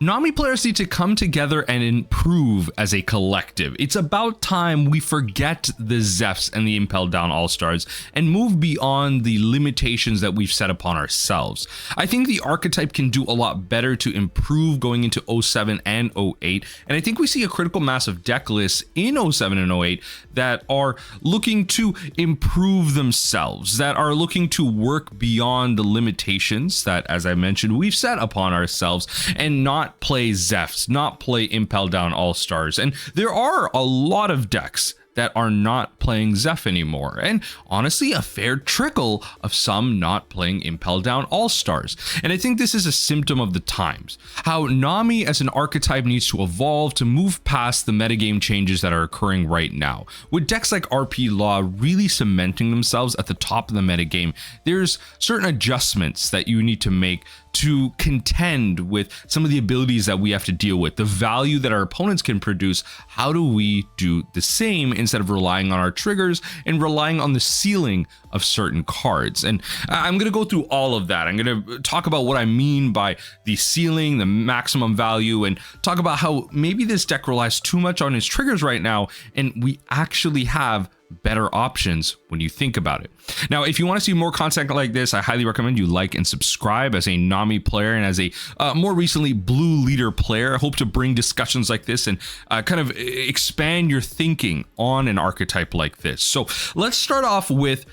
Nami players need to come together and improve as a collective. It's about time we forget the Zeffs and the Impel Down All-Stars and move beyond the limitations that we've set upon ourselves. I think the archetype can do a lot better to improve going into 07 and 08, and I think we see a critical mass of deck lists in 07 and 08 that are looking to improve themselves, that are looking to work beyond the limitations that, as I mentioned, we've set upon ourselves, and not play Zeffs, not play Impel Down All-Stars. And there are a lot of decks that are not playing Zeff anymore, and honestly a fair trickle of some not playing Impel Down All-Stars. And I think this is a symptom of the times, how Nami as an archetype needs to evolve to move past the metagame changes that are occurring right now. With decks like RP Law really cementing themselves at the top of the metagame, there's certain adjustments that you need to make to contend with some of the abilities that we have to deal with, the value that our opponents can produce. How do we do the same instead of relying on our triggers and relying on the ceiling of certain cards? And I'm going to go through all of that. I'm going to talk about what I mean by the ceiling, the maximum value, and talk about how maybe this deck relies too much on its triggers right now, and we actually have better options when you think about it. Now, if you want to see more content like this, I highly recommend you like and subscribe. As a Nami player and as a more recently Blue Leader player, I hope to bring discussions like this and kind of expand your thinking on an archetype like this. So let's start off with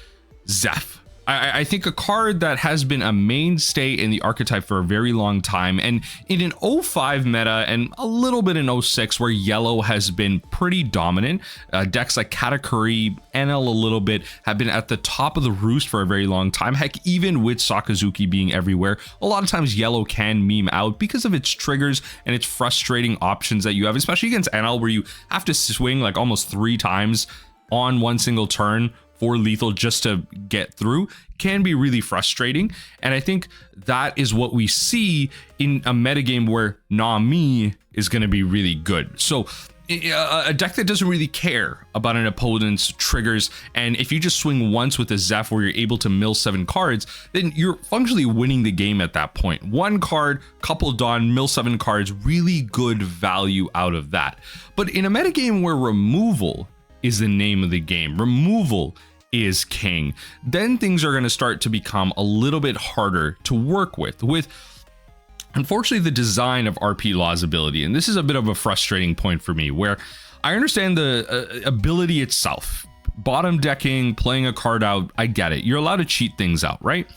Zeff. I think a card that has been a mainstay in the archetype for a very long time, and in an 05 meta and a little bit in 06 where yellow has been pretty dominant, decks like Katakuri, NL a little bit, have been at the top of the roost for a very long time. Heck, even with Sakazuki being everywhere, a lot of times yellow can meme out because of its triggers and its frustrating options that you have, especially against NL, where you have to swing like almost 3 times on one single turn for lethal just to get through. Can be really frustrating. And I think that is what we see in a metagame where Nami is going to be really good. So a deck that doesn't really care about an opponent's triggers, and if you just swing once with a Zeff where you're able to mill 7 cards, then you're functionally winning the game at that point. 1 card, couple done, mill 7 cards, really good value out of that. But in a metagame where removal is the name of the game, removal is king, then things are going to start to become a little bit harder to work with unfortunately the design of RP Law's ability. And this is a bit of a frustrating point for me, where I understand the ability itself, bottom decking, playing a card out, I get it, you're allowed to cheat things out, right?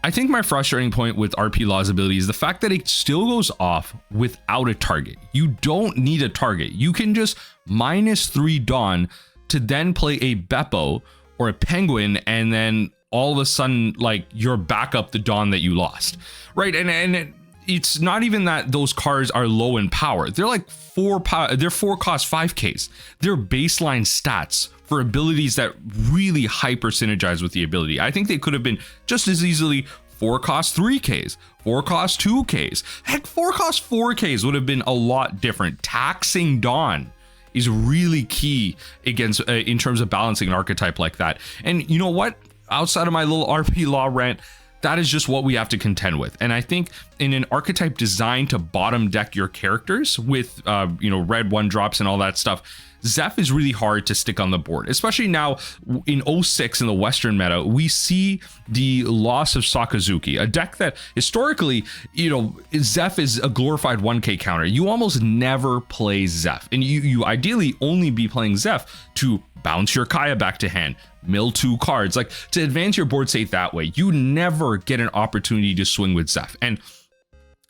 I think my frustrating point with RP Law's ability is the fact that it still goes off without a target. You don't need a target. You can just -3 Dawn to then play a Beppo or a Penguin, and then all of a sudden, like, you're back up the Dawn that you lost, right? And it's not even that those cards are low in power. They're like 4 power. They're 4 cost 5Ks. They're baseline stats for abilities that really hyper synergize with the ability. I think they could have been just as easily 4 cost 3Ks, 4 cost 2Ks. Heck, 4 cost 4Ks would have been a lot different. Taxing Dawn is really key against in terms of balancing an archetype like that. And you know what? Outside of my little RP Law rant, that is just what we have to contend with. And I think in an archetype designed to bottom deck your characters with red 1-drops and all that stuff, Zeff is really hard to stick on the board, especially now in 06 in the Western meta. We see the loss of Sakazuki, a deck that historically, Zeff is a glorified 1K counter. You almost never play Zeff, and you ideally only be playing Zeff to bounce your Kaya back to hand, mill 2 cards, like to advance your board state that way. You never get an opportunity to swing with Zeff. And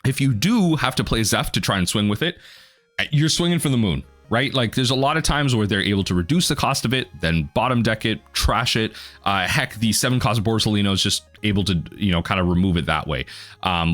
if you do have to play Zeff to try and swing with it, you're swinging for the moon, right? Like, there's a lot of times where they're able to reduce the cost of it, then bottom deck it, trash it. Heck, the 7 cost Borsalino is just able to, kind of remove it that way,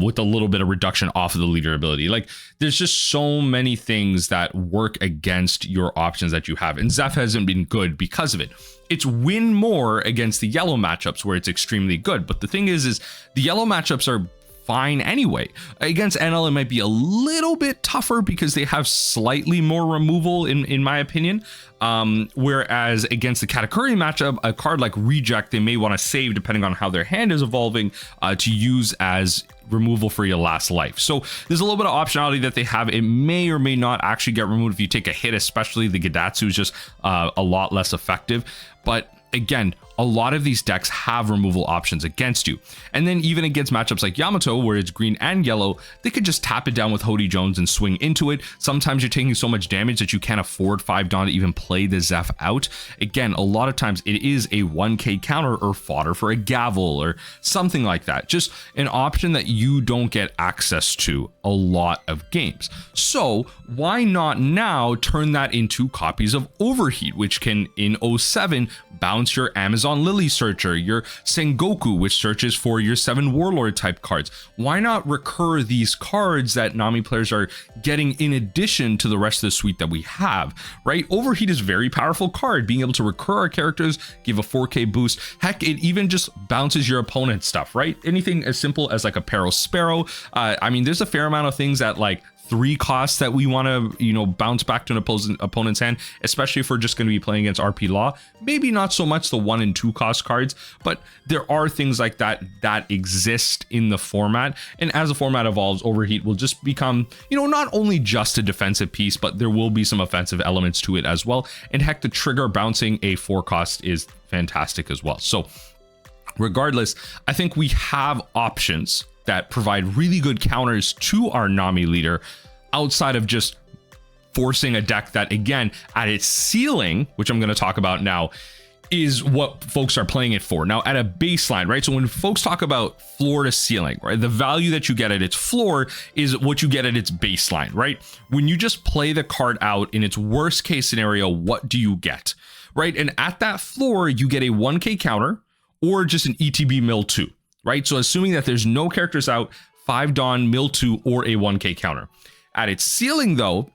with a little bit of reduction off of the leader ability. Like, there's just so many things that work against your options that you have, and Zeff hasn't been good because of it. It's win more against the yellow matchups where it's extremely good, but the thing is the yellow matchups are fine anyway. Against NL, it might be a little bit tougher because they have slightly more removal in my opinion. Whereas against the Katakuri matchup, a card like Reject, they may want to save depending on how their hand is evolving to use as removal for your last life. So there's a little bit of optionality that they have. It may or may not actually get removed if you take a hit, especially the Gidatsu is just a lot less effective. But again, a lot of these decks have removal options against you. And then even against matchups like Yamato, where it's green and yellow, they could just tap it down with Hody Jones and swing into it. Sometimes you're taking so much damage that you can't afford 5 Dawn to even play the Zeff out. Again, a lot of times it is a 1k counter or fodder for a Gavel or something like that. Just an option that you don't get access to a lot of games. So why not now turn that into copies of Overheat, which can in 07 bounce your Amazon Lily Searcher, your Sengoku, which searches for your 7 Warlord type cards. Why not recur these cards that Nami players are getting in addition to the rest of the suite that we have, right? Overheat is a very powerful card, being able to recur our characters, give a 4k boost. Heck, it even just bounces your opponent's stuff, right? Anything as simple as like a Peril Sparrow. I mean, there's a fair amount of things that like 3 costs that we want to, you know, bounce back to an opponent's hand, especially if we're just going to be playing against RP Law. Maybe not so much the 1 and 2 cost cards, but there are things like that that exist in the format. And as the format evolves, Overheat will just become, you know, not only just a defensive piece, but there will be some offensive elements to it as well. And heck, the trigger bouncing a 4 cost is fantastic as well. So regardless, I think we have options that provide really good counters to our Nami leader outside of just forcing a deck that, again, at its ceiling, which I'm going to talk about now, is what folks are playing it for. Now, at a baseline, right? So when folks talk about floor to ceiling, right, the value that you get at its floor is what you get at its baseline, right? When you just play the card out in its worst case scenario, what do you get, right? And at that floor, you get a 1k counter or just an ETB mill 2. Right? So assuming that there's no characters out, 5 Dawn, mill 2, or a 1k counter. At its ceiling, though,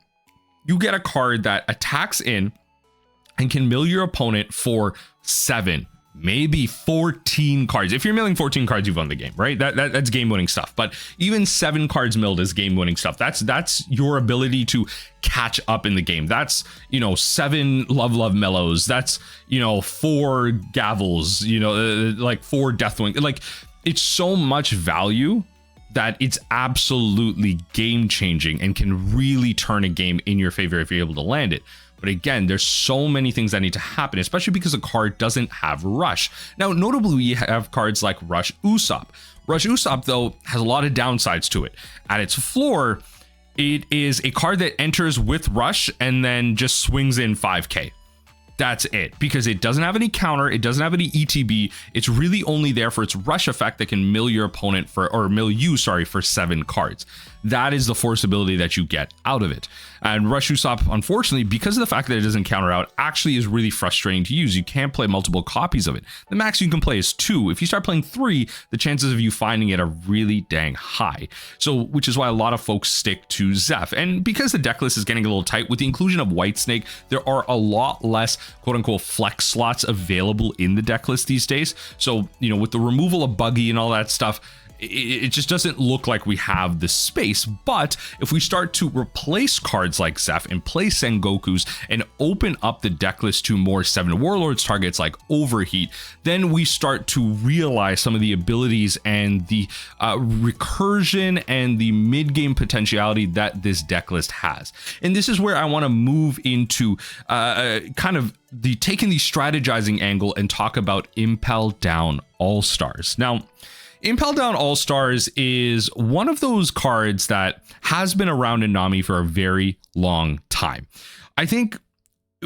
you get a card that attacks in and can mill your opponent for 7, maybe 14 cards. If you're milling 14 cards, you've won the game, right? That's game-winning stuff. But even 7 cards milled is game-winning stuff. That's your ability to catch up in the game. That's, you know, 7 Love Mellows. That's, you know, 4 Gavels, you know, like 4 Deathwing. Like, it's so much value that it's absolutely game changing and can really turn a game in your favor if you're able to land it. But again, there's so many things that need to happen, especially because the card doesn't have Rush. Now, notably, we have cards like Rush Usopp. Rush Usopp, though, has a lot of downsides to it. At its floor, it is a card that enters with Rush and then just swings in 5k. That's it, because it doesn't have any counter, it doesn't have any ETB. It's really only there for its rush effect that can mill your opponent for 7 cards. That is the force ability that you get out of it. And Rush Usopp, unfortunately, because of the fact that it doesn't counter out, actually is really frustrating to use. You can't play multiple copies of it. The max you can play is 2. If you start playing 3, the chances of you finding it are really dang high. So, which is why a lot of folks stick to Zeff. And because the deck list is getting a little tight, with the inclusion of Whitesnake, there are a lot less quote-unquote flex slots available in the deck list these days. So, you know, with the removal of Buggy and all that stuff, it just doesn't look like we have the space. But if we start to replace cards like Zeff and play Sengokus and open up the deck list to more 7 Warlords targets like Overheat, then we start to realize some of the abilities and the recursion and the mid-game potentiality that this deck list has. And this is where I want to move into kind of taking the strategizing angle and talk about Impel Down All-Stars. Now, Impel Down All-Stars is one of those cards that has been around in Nami for a very long time. I think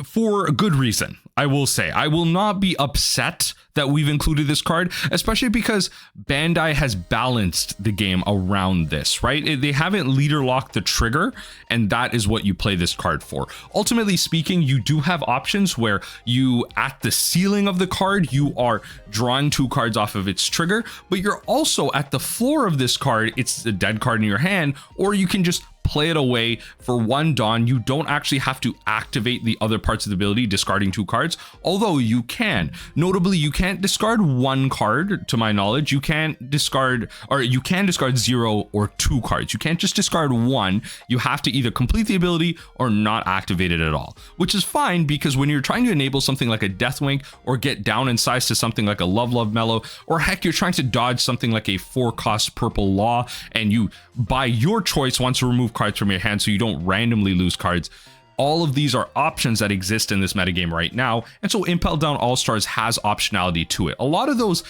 for a good reason, I will say. I will not be upset that we've included this card, especially because Bandai has balanced the game around this, right? They haven't leader locked the trigger, and that is what you play this card for. Ultimately speaking, you do have options where you, at the ceiling of the card, you are drawing 2 cards off of its trigger, but you're also at the floor of this card, it's the dead card in your hand, or you can just play it away for 1 Dawn. You don't actually have to activate the other parts of the ability, discarding 2 cards, although you can. Notably, you can't discard 1 card, to my knowledge. You can't discard, or you can discard 0 or 2 cards. You can't just discard 1. You have to either complete the ability or not activate it at all, which is fine, because when you're trying to enable something like a Deathwink or get down in size to something like a Love Mellow, or heck, you're trying to dodge something like a 4-cost Purple Law, and you, by your choice, want to remove cards from your hand so you don't randomly lose cards. All of these are options that exist in this metagame right now, and so Impel Down All-Stars has optionality to it. A lot of those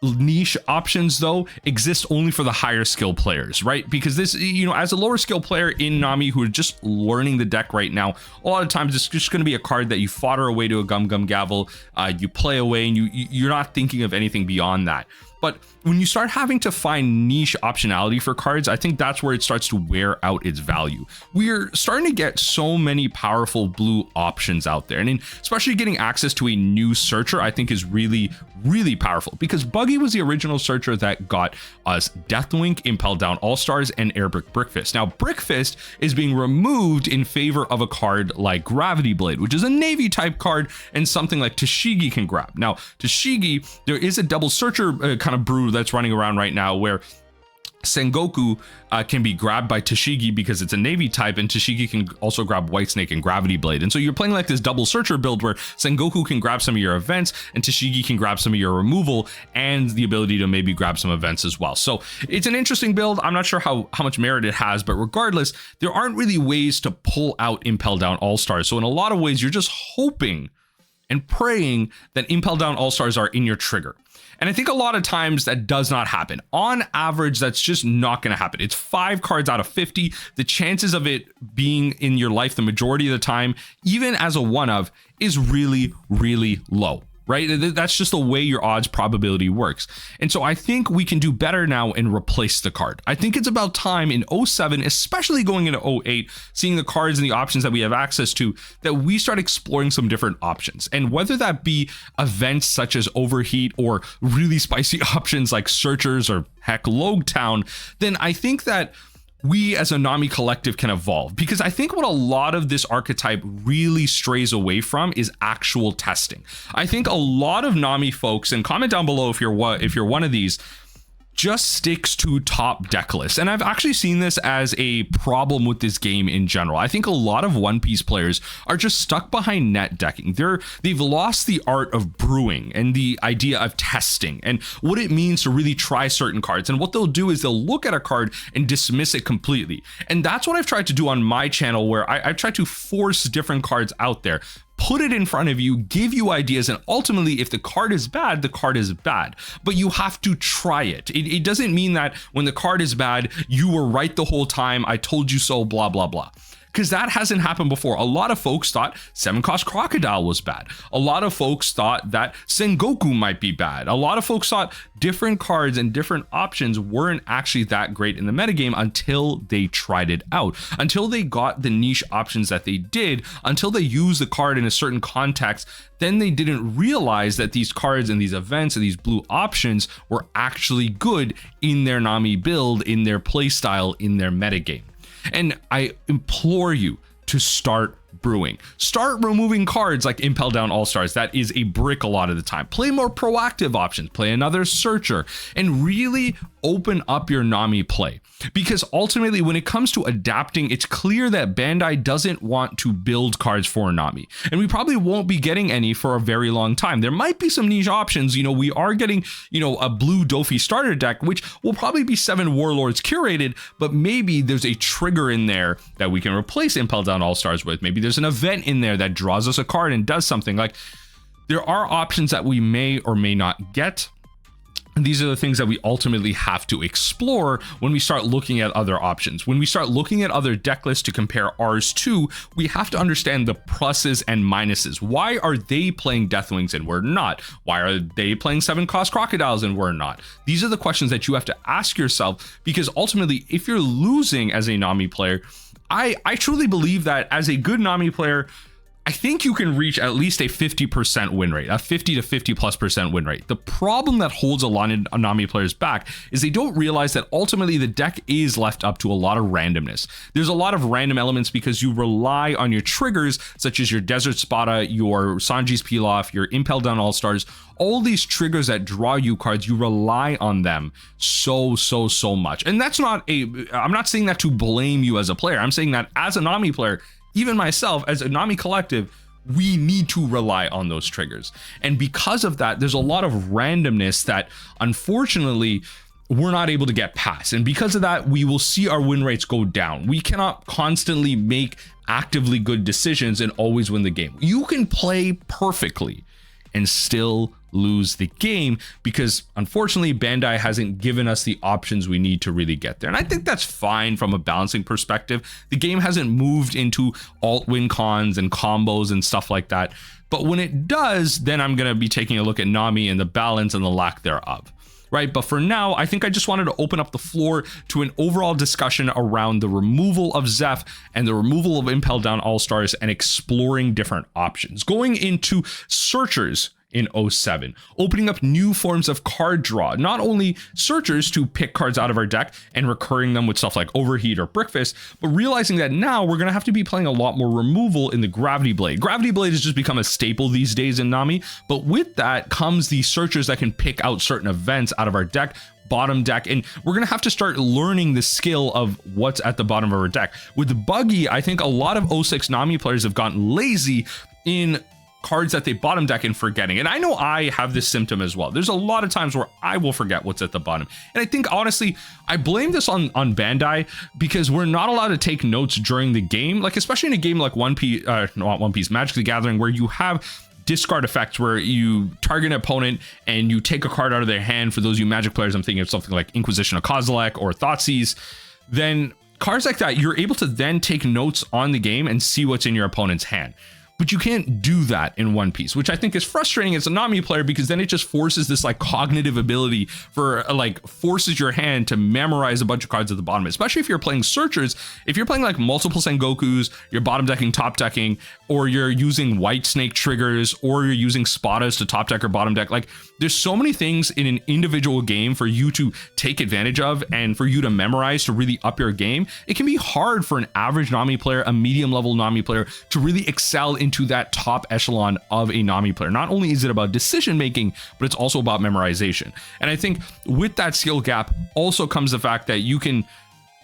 niche options though exist only for the higher skill players, right? Because this, you know, as a lower skill player in Nami who are just learning the deck right now, a lot of times it's just going to be a card that you fodder away to a Gum Gum Gavel, you play away, and you're not thinking of anything beyond that. But when you start having to find niche optionality for cards, I think that's where it starts to wear out its value. We're starting to get so many powerful blue options out there, and especially getting access to a new searcher, I think is really, really powerful, because Buggy was the original searcher that got us Deathwink, Impel Down All-Stars, and Airbrick Brickfist. Now, Brickfist is being removed in favor of a card like Gravity Blade, which is a Navy type card, and something like Tashigi can grab. Now, Tashigi, there is a double searcher kind of brew that's running around right now where Sengoku can be grabbed by Tashigi because it's a Navy type, and Tashigi can also grab Whitesnake and Gravity Blade. And so you're playing like this double searcher build where Sengoku can grab some of your events and Tashigi can grab some of your removal and the ability to maybe grab some events as well. So it's an interesting build. I'm not sure how much merit it has, but regardless, there aren't really ways to pull out Impel Down All-Stars. So in a lot of ways, you're just hoping and praying that Impel Down All-Stars are in your trigger. And I think a lot of times that does not happen. On average, that's just not going to happen. It's 5 cards out of 50. The chances of it being in your life the majority of the time, even as a one of, is really, really low. Right? That's just the way your odds probability works. And so I think we can do better now and replace the card. I think it's about time in 07, especially going into 08, seeing the cards and the options that we have access to, that we start exploring some different options. And whether that be events such as Overheat or really spicy options like Searchers or heck Logue Town, then I think that we as a Nami collective can evolve, because I think what a lot of this archetype really strays away from is actual testing. I think a lot of Nami folks, and comment down below if you're one of these, just sticks to top deck lists. And I've actually seen this as a problem with this game in general. I think a lot of One Piece players are just stuck behind net decking. They've lost the art of brewing and the idea of testing and what it means to really try certain cards. And what they'll do is they'll look at a card and dismiss it completely. And that's what I've tried to do on my channel, where I've tried to force different cards out there, put it in front of you, give you ideas, and ultimately, if the card is bad, the card is bad. But you have to try it. It doesn't mean that when the card is bad, you were right the whole time, I told you so, blah, blah, blah. Because that hasn't happened before. A lot of folks thought 7-cost Crocodile was bad. A lot of folks thought that Sengoku might be bad. A lot of folks thought different cards and different options weren't actually that great in the metagame until they tried it out, until they got the niche options that they did, until they used the card in a certain context. Then they didn't realize that these cards and these events and these blue options were actually good in their Nami build, in their playstyle, in their metagame. And I implore you to start brewing. Start removing cards like Impel Down All-Stars. That is a brick a lot of the time. Play more proactive options. Play another searcher. And really open up your Nami play. Because ultimately, when it comes to adapting, it's clear that Bandai doesn't want to build cards for Nami. And we probably won't be getting any for a very long time. There might be some niche options. You know, we are getting, a blue Dofi starter deck, which will probably be 7 Warlords curated, but maybe there's a trigger in there that we can replace Impel Down All-Stars with. Maybe there's an event in there that draws us a card and does something. Like, there are options that we may or may not get. And these are the things that we ultimately have to explore when we start looking at other options. When we start looking at other deck lists to compare ours to, we have to understand the pluses and minuses. Why are they playing Deathwings and we're not? Why are they playing 7-cost Crocodiles and we're not? These are the questions that you have to ask yourself, because ultimately, if you're losing as a Nami player, I truly believe that as a good Nami player, I think you can reach at least a 50% win rate, a 50 to 50+% win rate. The problem that holds a lot of Nami players back is they don't realize that ultimately the deck is left up to a lot of randomness. There's a lot of random elements because you rely on your triggers, such as your Desert Spada, your Sanji's Peel Off, your Impel Down All-Stars, all these triggers that draw you cards, you rely on them so much. And that's not I'm not saying that to blame you as a player. I'm saying that as a Nami player, even myself, as a Nami collective, we need to rely on those triggers. And because of that, there's a lot of randomness that unfortunately we're not able to get past. And because of that, we will see our win rates go down. We cannot constantly make actively good decisions and always win the game. You can play perfectly and still lose the game because unfortunately Bandai hasn't given us the options we need to really get there. And I think that's fine from a balancing perspective. The game hasn't moved into alt win cons and combos and stuff like that. But when it does, then I'm going to be taking a look at Nami and the balance and the lack thereof. Right, but for now, I think I just wanted to open up the floor to an overall discussion around the removal of Zeff and the removal of Impel Down All-Stars and exploring different options. Going into searchers in 07, opening up new forms of card draw, not only searchers to pick cards out of our deck and recurring them with stuff like Overheat or Brickfist, but realizing that now we're going to have to be playing a lot more removal in the Gravity Blade. Gravity Blade has just become a staple these days in Nami, but with that comes the searchers that can pick out certain events out of our deck, bottom deck, and we're gonna have to start learning the skill of what's at the bottom of our deck. With the Buggy, I think a lot of 06 Nami players have gotten lazy in cards that they bottom deck and forgetting. And I know I have this symptom as well. There's a lot of times where I will forget what's at the bottom. And I think honestly, I blame this on Bandai because we're not allowed to take notes during the game. Like especially in a game like One Piece, not One Piece, Magic the Gathering, where you have discard effects where you target an opponent and you take a card out of their hand. For those of you Magic players, I'm thinking of something like Inquisition of Kozilek or Thoughtseize. Then cards like that, you're able to then take notes on the game and see what's in your opponent's hand. But you can't do that in One Piece, which I think is frustrating as a Nami player because then it just forces this like cognitive ability for like forces your hand to memorize a bunch of cards at the bottom, especially if you're playing searchers. If you're playing like multiple Sengokus, you're bottom decking, top decking, or you're using White Snake triggers, or you're using Spadas to top deck or bottom deck. Like there's so many things in an individual game for you to take advantage of and for you to memorize to really up your game. It can be hard for an average Nami player, a medium level Nami player to really excel into that top echelon of a Nami player. Not only is it about decision making, but it's also about memorization. And I think with that skill gap also comes the fact that you can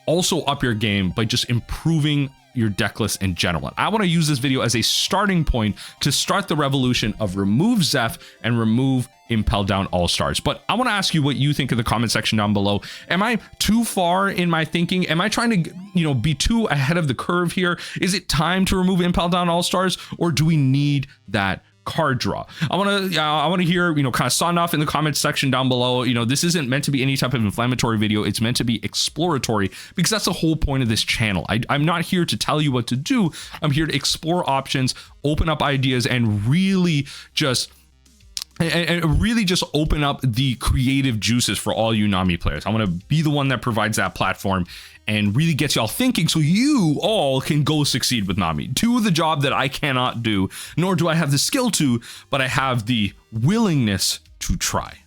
also up your game by just improving your deck list in general. I want to use this video as a starting point to start the revolution of remove Zeff and remove Impel Down All-Stars. But I want to ask you what you think in the comment section down below. Am I too far in my thinking? Am I trying to, be too ahead of the curve here? Is it time to remove Impel Down All-Stars, or do we need that card draw? I want to hear, kind of sound off in the comments section down below. This isn't meant to be any type of inflammatory video. It's meant to be exploratory because that's the whole point of this channel. I'm not here to tell you what to do. I'm here to explore options, open up ideas, and really just open up the creative juices for all you Nami players. I want to be the one that provides that platform and really gets y'all thinking so you all can go succeed with Nami. Do the job that I cannot do, nor do I have the skill to, but I have the willingness to try.